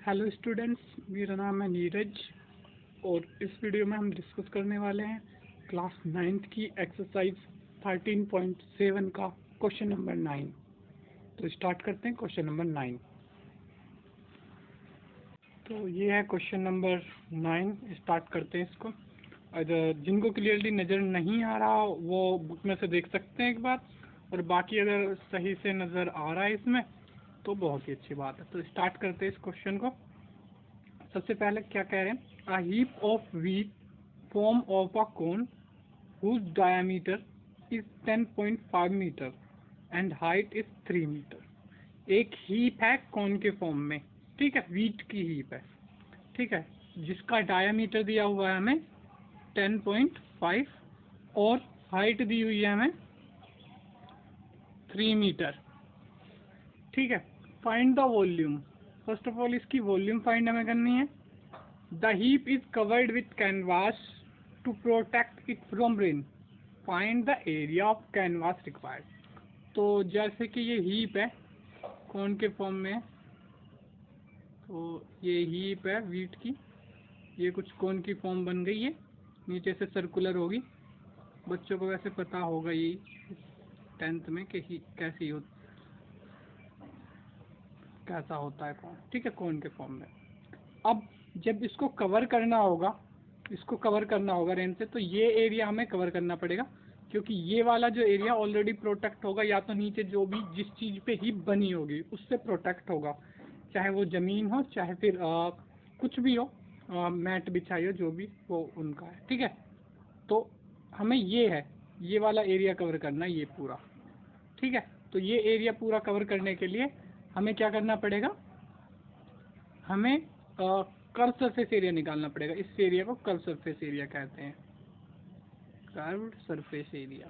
Hello students, मेरा नाम है नीरज और इस वीडियो में हम डिस्कस करने वाले हैं क्लास 9th की एक्सरसाइज 13.7 का क्वेश्चन नंबर 9। तो स्टार्ट करते हैं क्वेश्चन नंबर 9। तो ये है क्वेश्चन नंबर 9। स्टार्ट करते हैं इसको। अगर जिनको क्लियरली नज़र नहीं आ रहा वो बुक में से देख सकते हैं एक बार, और बाकी अगर सही से नज़र आ रहा है इसमें तो बहुत ही अच्छी बात है। तो स्टार्ट करते हैं इस क्वेश्चन को। सबसे पहले क्या कह रहे हैं, a heap of wheat form of a cone whose diameter is 10.5 metre and height is 3 metre. एक हीप है कोन के फॉर्म में, ठीक है, व्हीट की हीप है, ठीक है, जिसका डायमीटर दिया हुआ है हमें 10.5 और हाइट दी हुई है हमें 3 मीटर, ठीक है। Find the volume. First of all इसकी वॉल्यूम फाइंड हमें करनी है। The heap is covered with canvas to protect it from rain. Find the area of canvas required. तो जैसे कि ये हीप है कौन के फॉर्म में है, तो ये हीप है व्हीट की, ये कुछ कोन की फॉर्म बन गई है, नीचे से सर्कुलर होगी। बच्चों को वैसे पता होगा ये 10th में कि कैसा होता है कौन, ठीक है, कौन के फॉर्म में। अब जब इसको कवर करना होगा, रेन से, तो ये एरिया हमें कवर करना पड़ेगा, क्योंकि ये वाला जो एरिया ऑलरेडी प्रोटेक्ट होगा, या तो नीचे जो भी जिस चीज़ पे ही बनी होगी उससे प्रोटेक्ट होगा, चाहे वो ज़मीन हो चाहे फिर कुछ भी हो, मैट बिछाई हो, जो भी वो उनका है, ठीक है। तो हमें ये वाला एरिया कवर करना है, ये पूरा, ठीक है। तो ये एरिया पूरा कवर करने के लिए हमें क्या करना पड़ेगा, हमें कर्व सरफेस एरिया निकालना पड़ेगा। इस एरिया को कर्व सरफेस एरिया कहते हैं, कर्व्ड सरफेस एरिया,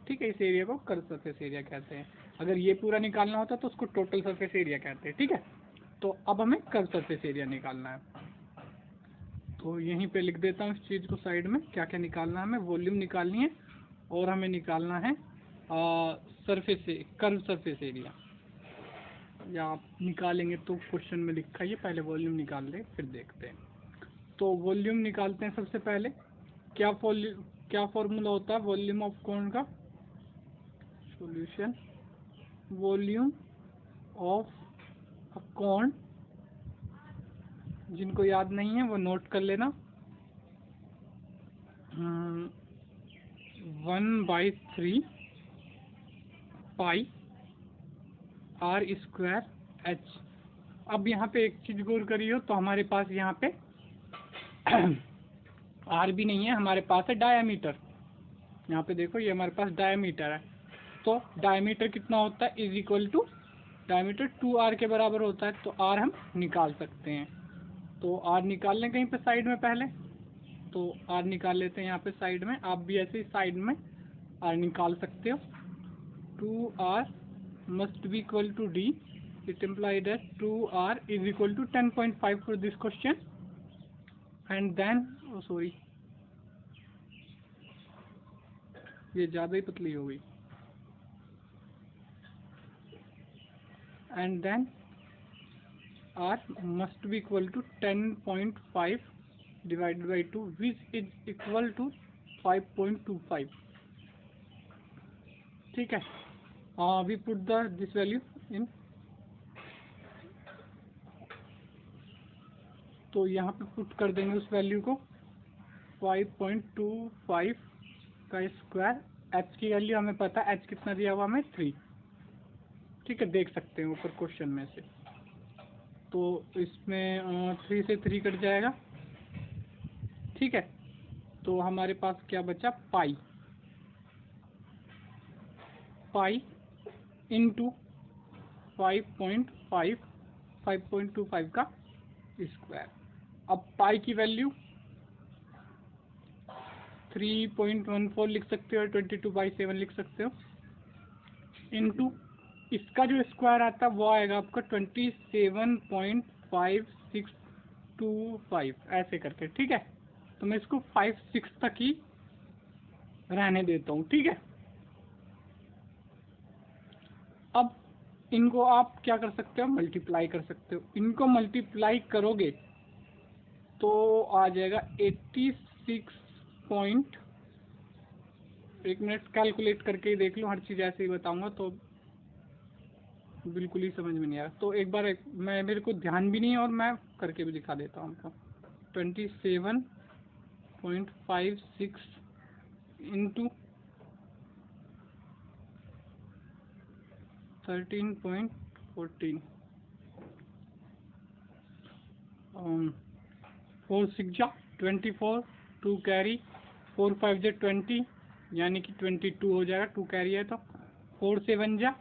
ठीक है। इस एरिया को कर्व सरफेस एरिया कहते हैं। अगर ये पूरा निकालना होता तो उसको टोटल सरफेस एरिया कहते हैं, ठीक है। तो अब हमें कर्व सरफेस एरिया निकालना है, तो यहीं पे लिख देता हूँ इस चीज़ को साइड में। क्या क्या निकालना है, हमें वॉल्यूम निकालनी है और हमें निकालना है सरफेस कर्व सरफेस एरिया, या आप निकालेंगे तो क्वेश्चन में लिखा है, पहले वॉल्यूम निकाल ले फिर देखते हैं। तो वॉल्यूम निकालते हैं सबसे पहले। क्या फॉर्मूला होता है वॉल्यूम ऑफ कोन का, सॉल्यूशन वॉल्यूम ऑफ अ कोन, जिनको याद नहीं है वो नोट कर लेना, 1/3 पाई आर स्क्वायर एच। अब यहाँ पे एक चीज़ गौर करिए, तो हमारे पास यहाँ पे आर भी नहीं है, हमारे पास है डायामीटर। यहाँ पे देखो ये हमारे पास डायामीटर है, तो डायामीटर कितना होता है, is equal to diameter 2r के बराबर होता है। तो आर हम निकाल सकते हैं, तो आर निकाल लें कहीं पे साइड में पहले। तो आर निकाल लेते हैं यहाँ पे साइड में, आप भी ऐसे ही साइड में आर निकाल सकते हो। 2r must be equal to d. It implied that 2r is equal to 10.5 for this question, and then ये ज़्यादा ही पतली हो गई, and then r must be equal to 10.5 divided by 2, which is equal to 5.25, ठीक है। we put this value in, तो यहाँ पे पुट कर देंगे उस वैल्यू को, 5.25 का स्क्वायर। एच की वैल्यू हमें पता है, एच कितना दिया हुआ हमें 3, ठीक है, देख सकते हैं ऊपर क्वेश्चन में से। तो इसमें 3 से 3 कट जाएगा, ठीक है। तो हमारे पास क्या बचा, पाई इंटू 5.25 का स्क्वायर। अब पाई की वैल्यू 3.14 लिख सकते हो, 22/7 लिख सकते हो, इंटू इसका जो स्क्वायर आता है वो आएगा आपका 27.5625, ऐसे करके, ठीक है। तो मैं इसको 5-6 तक ही रहने देता हूँ, ठीक है। अब इनको आप क्या कर सकते हो, मल्टीप्लाई कर सकते हो। इनको मल्टीप्लाई करोगे तो आ जाएगा 86 पॉइंट, एक मिनट कैलकुलेट करके ही देख लो, हर चीज़ ऐसे ही बताऊंगा तो बिल्कुल ही समझ में नहीं आया। तो एक बार मैं, मेरे को ध्यान भी नहीं है और मैं करके भी दिखा देता हूँ आपको। 27.56 इंटू 13.14, 4 6 जा 24, 2 कैरी, 4 5 जा 20 यानी कि 22 हो जाएगा, 2 कैरी है तो 4 7 जा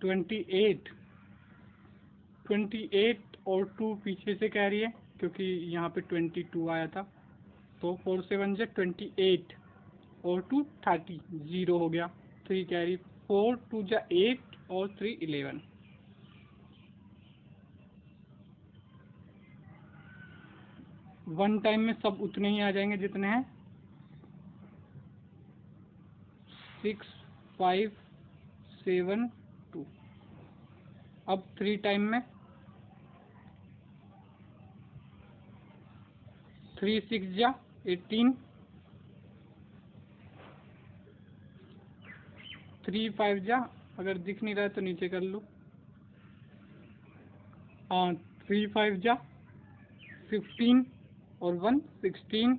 28, 28 और 2 पीछे से कैरी है क्योंकि यहाँ पे 22 आया था, तो 4 7 जा 28 और 2 30, 0 हो गया, 3 कैरी, 4 2 जा 8 और 3 11। वन टाइम में सब उतने ही आ जाएंगे जितने हैं, 6 5 7 2। अब 3 टाइम में 3 6 जा 18, 3 5 जा, अगर दिख नहीं रहा है तो नीचे कर लो, 3 5 जा 15 और 1 16,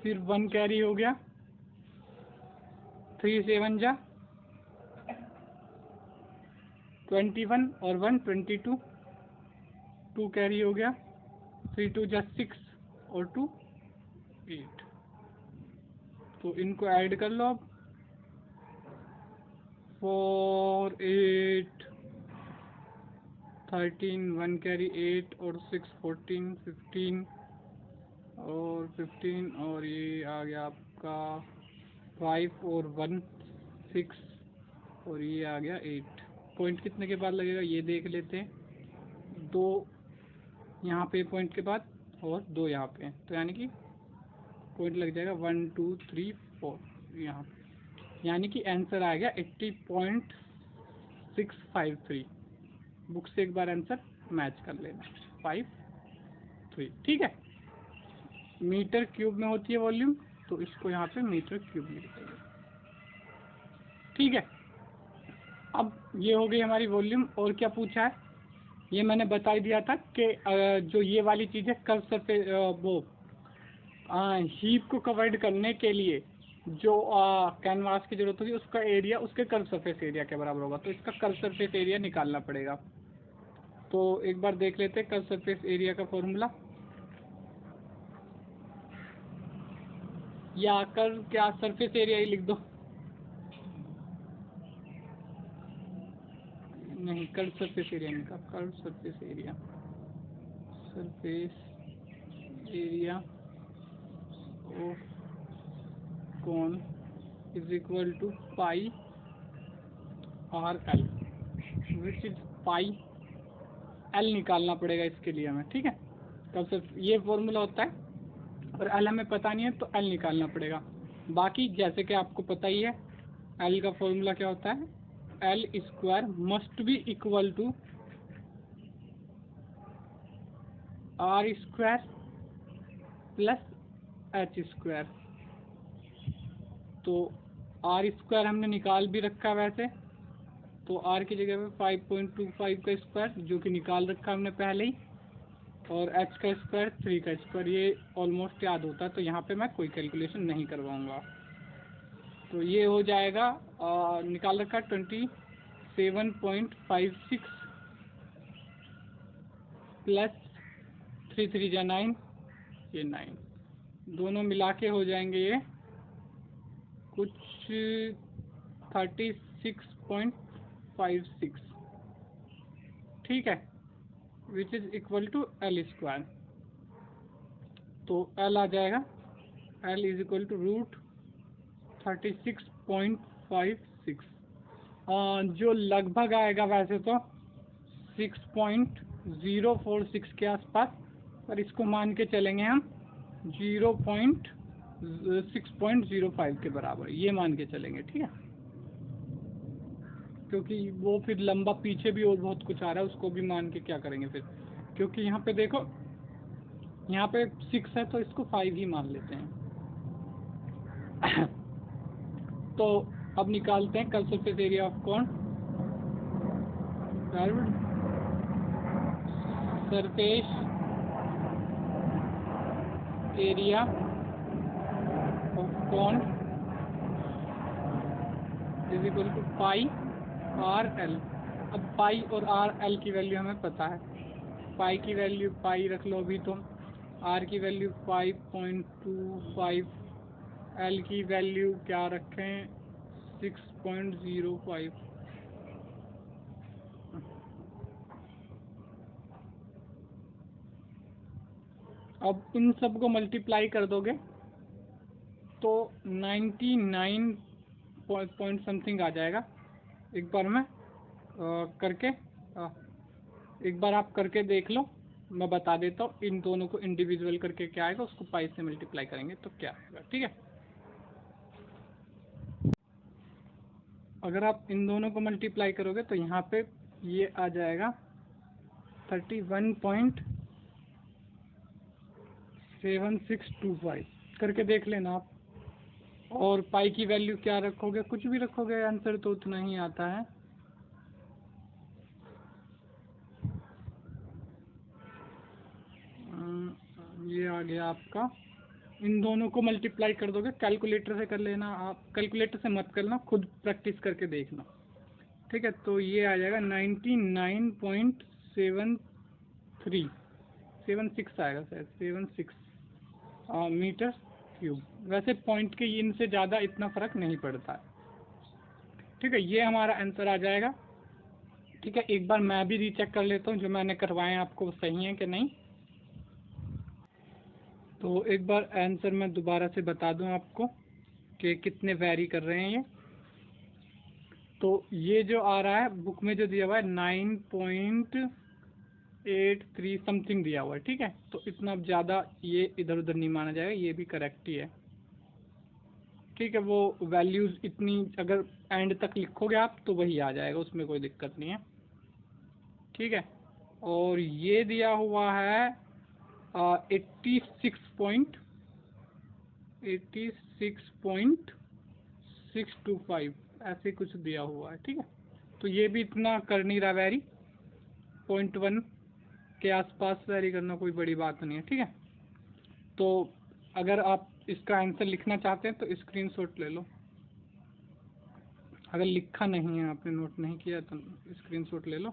फिर 1 कैरी हो गया, 3 7 जा 21 और 1 22, 2 कैरी हो गया, 3 2 जा 6 और 2 8। तो इनको ऐड कर लो अब, 4 8 13, 1 कैरी 8 और 6 14 15 और 15 और ये आ गया आपका 5 और 1 6 और ये आ गया 8। पॉइंट कितने के बाद लगेगा ये देख लेते हैं, 2 यहाँ पे पॉइंट के बाद और 2 यहाँ पे, तो यानी कि पॉइंट लग जाएगा 1 2 3 4 यहाँ पे, यानी कि आंसर आ गया 80.653। बुक से एक बार आंसर मैच कर लेना, 5 3, ठीक है। मीटर क्यूब में होती है वॉल्यूम, तो इसको यहाँ पे मीटर क्यूब में लिखेंगे, ठीक है। अब ये हो गई हमारी वॉल्यूम। और क्या पूछा है, ये मैंने बता ही दिया था कि जो ये वाली चीज़ है कर्व सरफेस, वो हीप को कवर्ड करने के लिए जो कैनवास की जरूरत होगी उसका एरिया उसके कर्व सरफेस एरिया के बराबर होगा, तो इसका कर्व सरफेस एरिया निकालना पड़ेगा। तो एक बार देख लेते हैं कर्व सरफेस एरिया का फॉर्मूला, या कर्व क्या सरफेस एरिया ही लिख दो, नहीं कर्व सरफेस एरिया निकाल, curve surface area, surface area of cone is equal to pi r l, which is pi l निकालना पड़ेगा इसके लिए हमें, ठीक है। तब सिर्फ ये फॉर्मूला होता है और एल हमें पता नहीं है तो एल निकालना पड़ेगा। बाकी जैसे कि आपको पता ही है एल का फॉर्मूला क्या होता है, l square must be equal to r square plus h square. तो आर स्क्वायर हमने निकाल भी रखा है वैसे, तो आर की जगह पे 5.25 का स्क्वायर जो कि निकाल रखा हमने पहले ही, और एच का स्क्वायर 3 का स्क्वायर, ये ऑलमोस्ट याद होता है तो यहाँ पे मैं कोई कैलकुलेशन नहीं करवाऊँगा। तो ये हो जाएगा निकाल रखा 27.56 प्लस 3 3 जा 9, ये 9 दोनों मिला के हो जाएंगे ये कुछ 36.56, ठीक है, which is equal to l square. तो एल आ जाएगा, l is equal to root 36.56, जो लगभग आएगा वैसे तो 6.046 के आसपास, पर इसको मान के चलेंगे हम 6.05 के बराबर, ये मान के चलेंगे, ठीक है। क्योंकि वो फिर लंबा पीछे भी और बहुत कुछ आ रहा है, उसको भी मान के क्या करेंगे फिर, क्योंकि यहाँ पे देखो, यहाँ पे 6 है तो इसको 5 ही मान लेते हैं। तो अब निकालते हैं curve surface area of cone, curved surface area of cone is equal to pi r l. अब पाई और आर एल की वैल्यू हमें पता है, पाई की वैल्यू पाई रख लो अभी, तो आर की वैल्यू 5.25, एल की वैल्यू क्या रखें 6.05। अब इन सब को मल्टीप्लाई कर दोगे तो 99 पॉइंट समथिंग आ जाएगा। एक बार मैं करके एक बार आप करके देख लो, मैं बता देता हूँ इन दोनों को इंडिविजुअल करके क्या आएगा, उसको पाई से मल्टीप्लाई करेंगे तो क्या आएगा, ठीक है। अगर आप इन दोनों को मल्टीप्लाई करोगे तो यहाँ पे ये आ जाएगा 31.7625 करके देख लेना आप। और पाई की वैल्यू क्या रखोगे, कुछ भी रखोगे, आंसर तो उतना ही आता है। ये आ गया आपका, इन दोनों को मल्टीप्लाई कर दोगे, कैलकुलेटर से कर लेना, आप कैलकुलेटर से मत करना, खुद प्रैक्टिस करके देखना, ठीक है। तो ये आ जाएगा 99.76 आएगा, शायद 76 मीटर क्यूब। वैसे पॉइंट के इनसे ज़्यादा इतना फ़र्क नहीं पड़ता है, ठीक है। ये हमारा आंसर आ जाएगा, ठीक है। एक बार मैं भी रीचेक कर लेता हूँ जो मैंने करवाए आपको सही है कि नहीं। तो एक बार आंसर मैं दोबारा से बता दूं आपको कि कितने वैरी कर रहे हैं ये। तो ये जो आ रहा है बुक में जो दिया हुआ है 9.83 समथिंग दिया हुआ है, ठीक है। तो इतना ज़्यादा ये इधर उधर नहीं माना जाएगा, ये भी करेक्ट ही है, ठीक है। वो वैल्यूज़ इतनी अगर एंड तक लिखोगे आप तो वही आ जाएगा, उसमें कोई दिक्कत नहीं है, ठीक है। और ये दिया हुआ है 86.625 ऐसे कुछ दिया हुआ है, ठीक है। तो ये भी इतना कर नहीं रहा वैरी, 0.1 के आसपास वैरी करना कोई बड़ी बात नहीं है, ठीक है। तो अगर आप इसका आंसर लिखना चाहते हैं तो स्क्रीनशॉट ले लो, अगर लिखा नहीं है आपने, नोट नहीं किया तो स्क्रीनशॉट ले लो,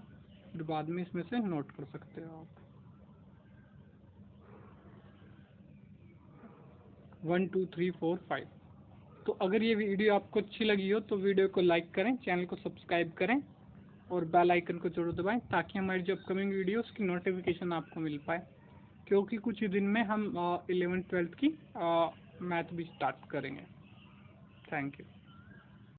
फिर बाद में इसमें से नोट कर सकते हो आप। 1 2 3 4 5। तो अगर ये वीडियो आपको अच्छी लगी हो तो वीडियो को लाइक करें, चैनल को सब्सक्राइब करें और बेल आइकन को जरूर दबाएं ताकि हमारी जो अपकमिंग वीडियोस की नोटिफिकेशन आपको मिल पाए, क्योंकि कुछ ही दिन में हम 11th 12th की मैथ भी स्टार्ट करेंगे। Thank you.